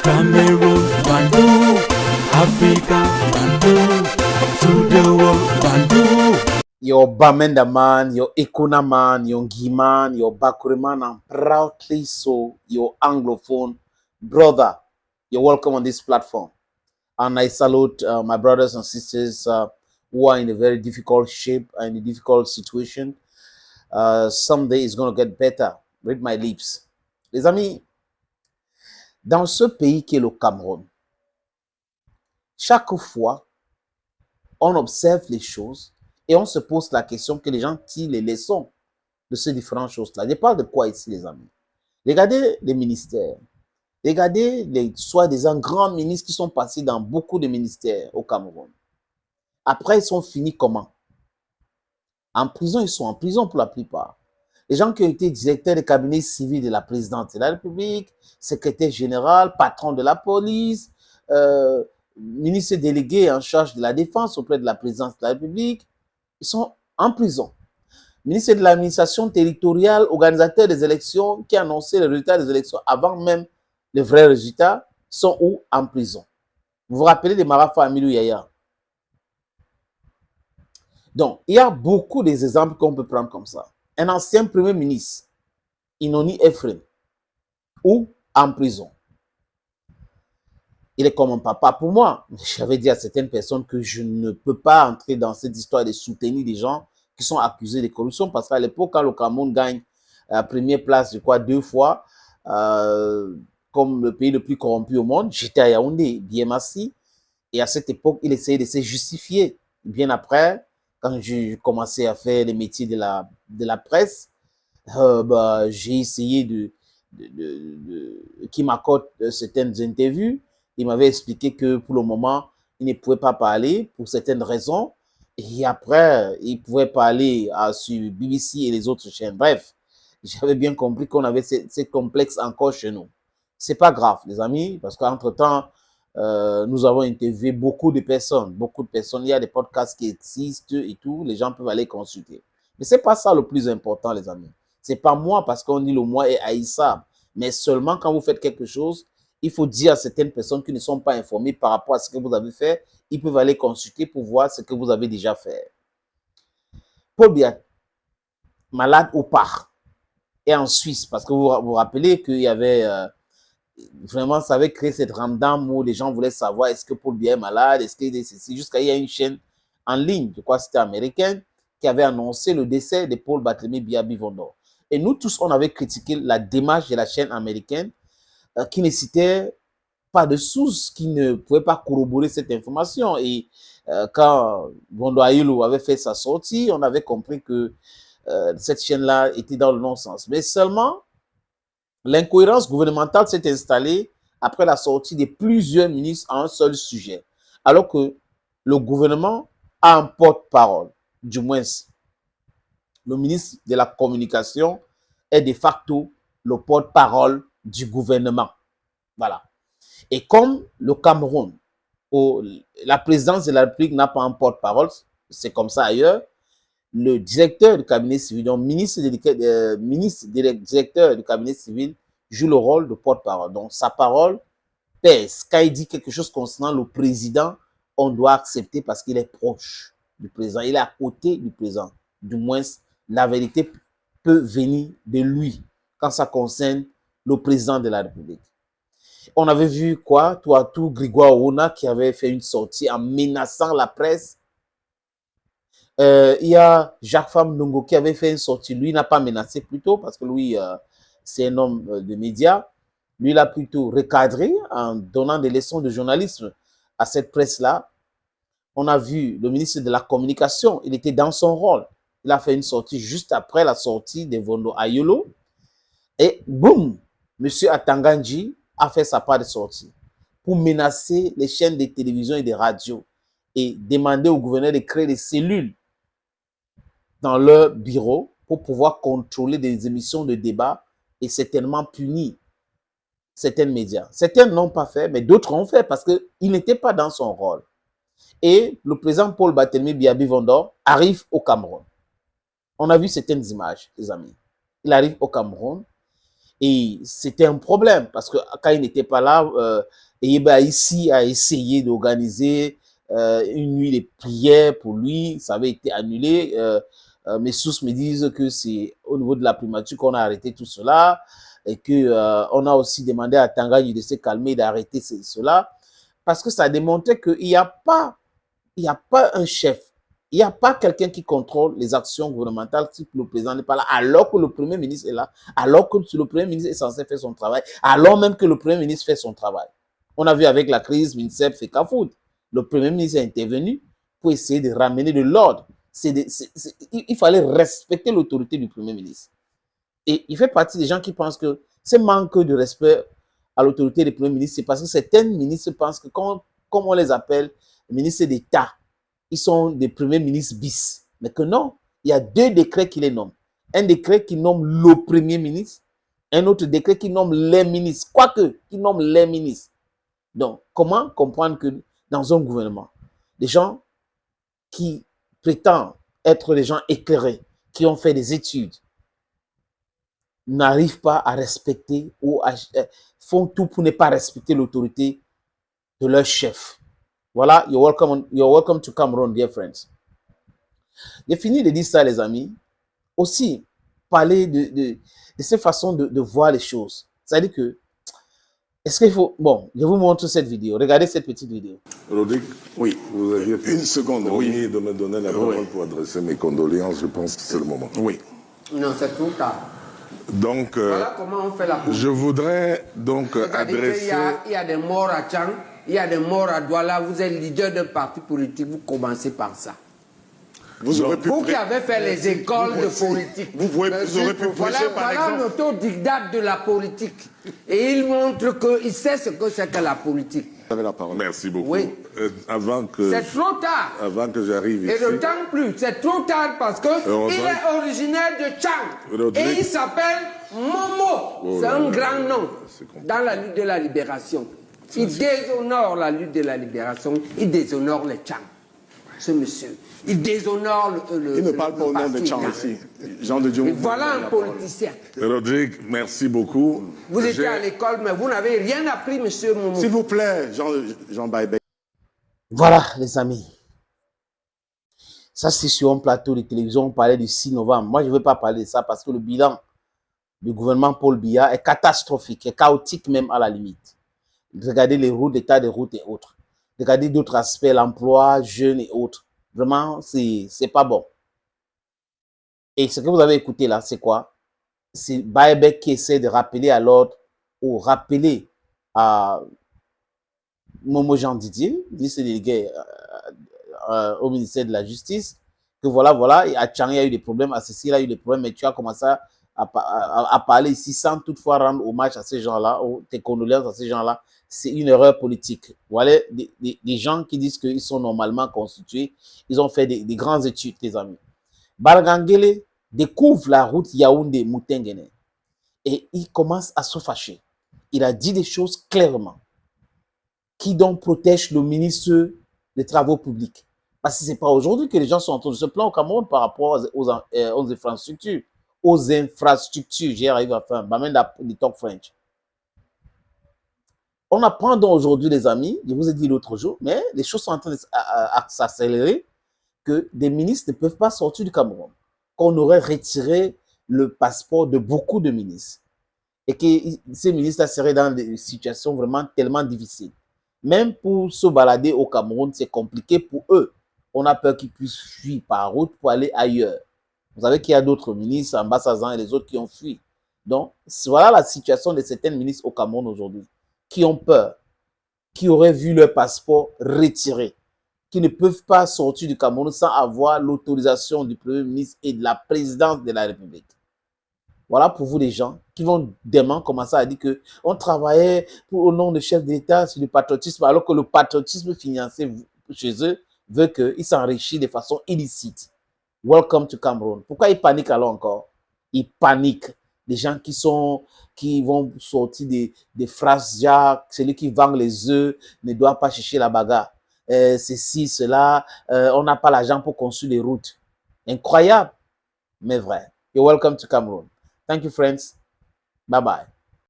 Cameroon, Bandung, Africa, Bandung, to the world, Bandung. Your Bamenda man, your Ikuna man, your Giman, your Bakure man, and proudly so, your Anglophone brother. You're welcome on this platform. And I salute my brothers and sisters who are in a very difficult shape and a difficult situation. Someday it's going to get better. Read my lips. Les amis, dans ce pays qui est le Cameroun, chaque fois, on observe les choses et on se pose la question que les gens tirent les leçons de ces différentes choses-là. Je parle de quoi ici, les amis? Regardez les ministères. Regardez les soi-disant grands ministres qui sont passés dans beaucoup de ministères au Cameroun. Après, ils sont finis comment? En prison, ils sont en prison pour la plupart. Les gens qui ont été directeurs des cabinets civils de la présidente de la République, secrétaire général, patron de la police, ministre délégué en charge de la défense auprès de la présidence de la République, ils sont en prison. Ministre de l'administration territoriale, organisateur des élections, qui a annoncé les résultats des élections avant même les vrais résultats, sont où? En prison. Vous vous rappelez de Marafa Amilou Yaya? Donc, il y a beaucoup d'exemples qu'on peut prendre comme ça. Un ancien premier ministre, Inoni Ephraim, ou en prison. Il est comme un papa pour moi. J'avais dit à certaines personnes que je ne peux pas entrer dans cette histoire de soutenir des gens qui sont accusés de corruption, parce qu'à l'époque, quand le Cameroun gagne la première place, je crois, 2 fois, comme le pays le plus corrompu au monde, j'étais à Yaoundé, bien massi, et à cette époque, il essayait de se justifier. Bien après, quand j'ai commencé à faire les métiers de la presse, j'ai essayé qu'il m'accorde certaines interviews. Il m'avait expliqué que pour le moment, il ne pouvait pas parler pour certaines raisons. Et après, il pouvait parler sur BBC et les autres chaînes. Bref, j'avais bien compris qu'on avait ces complexes encore chez nous. C'est pas grave, les amis, parce qu'entre-temps, nous avons interviewé beaucoup de personnes. Il y a des podcasts qui existent et tout. Les gens peuvent aller consulter. Mais c'est pas ça le plus important, les amis. C'est pas moi, parce qu'on dit le moi est haïssable. Mais seulement quand vous faites quelque chose, il faut dire à certaines personnes qui ne sont pas informées par rapport à ce que vous avez fait, ils peuvent aller consulter pour voir ce que vous avez déjà fait. Paul Biya, malade ou pas, et en Suisse, parce que vous vous rappelez qu'il y avait vraiment, ça avait créé cette ramdam où les gens voulaient savoir est-ce que Paul Biya est malade, est-ce que c'est jusqu'à il y a une chaîne en ligne, je crois que c'était américaine, qui avait annoncé le décès de Paul Barthélémy Biya Bivondor. Et nous tous, on avait critiqué la démarche de la chaîne américaine qui ne citait pas de sources, qui ne pouvaient pas corroborer cette information. Et quand Bondo Ayolo avait fait sa sortie, on avait compris que cette chaîne-là était dans le non-sens. Mais seulement, l'incohérence gouvernementale s'est installée après la sortie de plusieurs ministres à un seul sujet. Alors que le gouvernement a un porte-parole, du moins le ministre de la Communication est de facto le porte-parole du gouvernement. Voilà. Et comme le Cameroun, la présidence de la République n'a pas un porte-parole, c'est comme ça ailleurs, le directeur du cabinet civil, donc directeur du cabinet civil, joue le rôle de porte-parole. Donc sa parole pèse. Quand il dit quelque chose concernant le président, on doit accepter parce qu'il est proche du président. Il est à côté du président. Du moins, la vérité peut venir de lui quand ça concerne le président de la République. On avait vu quoi? Tout Grégoire Ouna qui avait fait une sortie en menaçant la presse. Il y a Jacques Fam Ndongo qui avait fait une sortie. Lui n'a pas menacé plutôt parce que lui, c'est un homme de médias. Lui, il a plutôt recadré en donnant des leçons de journalisme à cette presse-là. On a vu le ministre de la Communication, il était dans son rôle. Il a fait une sortie juste après la sortie de Bondo Ayolo. Et boum, M. Atanganji a fait sa part de sortie pour menacer les chaînes de télévision et de radio et demander au gouverneur de créer des cellules dans leur bureau pour pouvoir contrôler des émissions de débat et certainement punir certains médias. Certains ne l'ont pas fait, mais d'autres l'ont fait parce qu'il n'était pas dans son rôle. Et le président Paul Barthélémy Biya Bivondor arrive au Cameroun. On a vu certaines images, les amis. Il arrive au Cameroun Et c'était un problème parce que quand il n'était pas là, Eyeba ici a essayé d'organiser une nuit de prière pour lui. Ça avait été annulé. Mes sources me disent que c'est au niveau de la primature qu'on a arrêté tout cela et que on a aussi demandé à Tangagne de se calmer, d'arrêter cela parce que ça démontrait qu'il n'y a pas un chef, il n'y a pas quelqu'un qui contrôle les actions gouvernementales si le président n'est pas là, alors que le Premier ministre est là, alors que le Premier ministre est censé faire son travail, alors même que le Premier ministre fait son travail. On a vu avec la crise MINSEP et Kafoud, le Premier ministre est intervenu pour essayer de ramener de l'ordre. Il fallait respecter l'autorité du Premier ministre. Et il fait partie des gens qui pensent que ce manque de respect à l'autorité du Premier ministre, c'est parce que certains ministres pensent que, comme on les appelle, les ministres d'État, ils sont des premiers ministres bis. Mais que non, il y a deux décrets qui les nomment. Un décret qui nomme le Premier ministre, un autre décret qui nomme les ministres. Quoique, qui nomme les ministres. Donc, comment comprendre que dans un gouvernement, des gens qui prétendent être des gens éclairés, qui ont fait des études, n'arrivent pas à respecter ou font tout pour ne pas respecter l'autorité de leur chef. Voilà, you're welcome to Cameroon, dear friends. J'ai fini de dire ça, les amis. Aussi, parler de cette façon de voir les choses. C'est-à-dire que, est-ce qu'il faut... Bon, je vous montre cette vidéo. Regardez cette petite vidéo. Rodrigue, Oui. vous aviez Une seconde, promis de me donner la parole pour adresser mes condoléances. Je pense que c'est le moment. Oui. Non, c'est trop tard. Donc, Voilà comment on fait la politique. je voudrais donc adresser... Il y a des morts à Tchang, il y a des morts à Douala. Vous êtes leader d'un parti politique, vous commencez par ça. Vous aurez pu... Vous qui avez fait les écoles de politique. Vous aurez pu prêcher, par exemple. Voilà un autodidacte de la politique. Et il montre qu'il sait ce que c'est que la politique. Vous avez la parole. Merci beaucoup. Oui. Avant que... C'est trop tard. Avant que j'arrive ici... Et d'autant plus, c'est trop tard parce qu'il est originaire de Tchang. Rodrigue. Et il s'appelle Momo. Oh c'est là un là, grand nom c'est compliqué. dans la lutte de la libération. Il déshonore la lutte de la libération. Il déshonore les Tchang. Ce monsieur. Il déshonore le Il ne parle pas au nom de Tchang ici. Jean de Dieu. Et voilà un politicien. Rodrigue, merci beaucoup. Vous étiez à l'école, mais vous n'avez rien appris, monsieur Momo. S'il vous plaît, Jean Baïbé. Voilà, les amis. Ça, c'est sur un plateau de télévision. On parlait du 6 novembre. Moi, je ne veux pas parler de ça parce que le bilan du gouvernement Paul Biya est catastrophique, est chaotique même à la limite. Regardez les routes, l'état des routes et autres. Regardez d'autres aspects, l'emploi, jeunes et autres. Vraiment, c'est pas bon. Et ce que vous avez écouté là, c'est quoi? C'est Baebek qui essaie de rappeler à l'ordre ou rappeler à Momo Jean Didier, ministre délégué au ministère de la Justice, que voilà, et à Tchang, il y a eu des problèmes, à Cécile, il y a eu des problèmes, mais tu as commencé à parler ici sans toutefois rendre hommage à ces gens-là, ou tes condoléances à ces gens-là. C'est une erreur politique. Voilà, des gens qui disent qu'ils sont normalement constitués, ils ont fait des grandes études, les amis. Bargangele découvre la route Yaoundé-Moutengene et il commence à se fâcher. Il a dit des choses clairement qui donc protègent le ministre des Travaux publics. Parce que ce n'est pas aujourd'hui que les gens sont en train de se plaindre au Cameroun par rapport aux infrastructures. Aux infrastructures, j'y arrive à faire, même des talk French. On apprend donc aujourd'hui, les amis, je vous ai dit l'autre jour, mais les choses sont en train de s'accélérer, que des ministres ne peuvent pas sortir du Cameroun, qu'on aurait retiré le passeport de beaucoup de ministres et que ces ministres seraient dans des situations vraiment tellement difficiles. Même pour se balader au Cameroun, c'est compliqué pour eux. On a peur qu'ils puissent fuir par route pour aller ailleurs. Vous savez qu'il y a d'autres ministres, ambassadeurs et les autres qui ont fui. Donc, voilà la situation de certains ministres au Cameroun aujourd'hui, qui ont peur, qui auraient vu leur passeport retiré, qui ne peuvent pas sortir du Cameroun sans avoir l'autorisation du Premier ministre et de la présidence de la République. Voilà pour vous les gens qui vont demain commencer à dire qu'on travaillait au nom du chef d'État sur le patriotisme, alors que le patriotisme financier chez eux veut qu'ils s'enrichissent de façon illicite. Welcome to Cameroon. Pourquoi ils paniquent alors encore? Ils paniquent. Les gens qui vont sortir des phrases, genre, celui qui vend les œufs ne doit pas chercher la bagarre. Ceci, cela, on n'a pas l'argent pour construire des routes. Incroyable, mais vrai. You're welcome to Cameroon. Thank you, friends. Bye bye.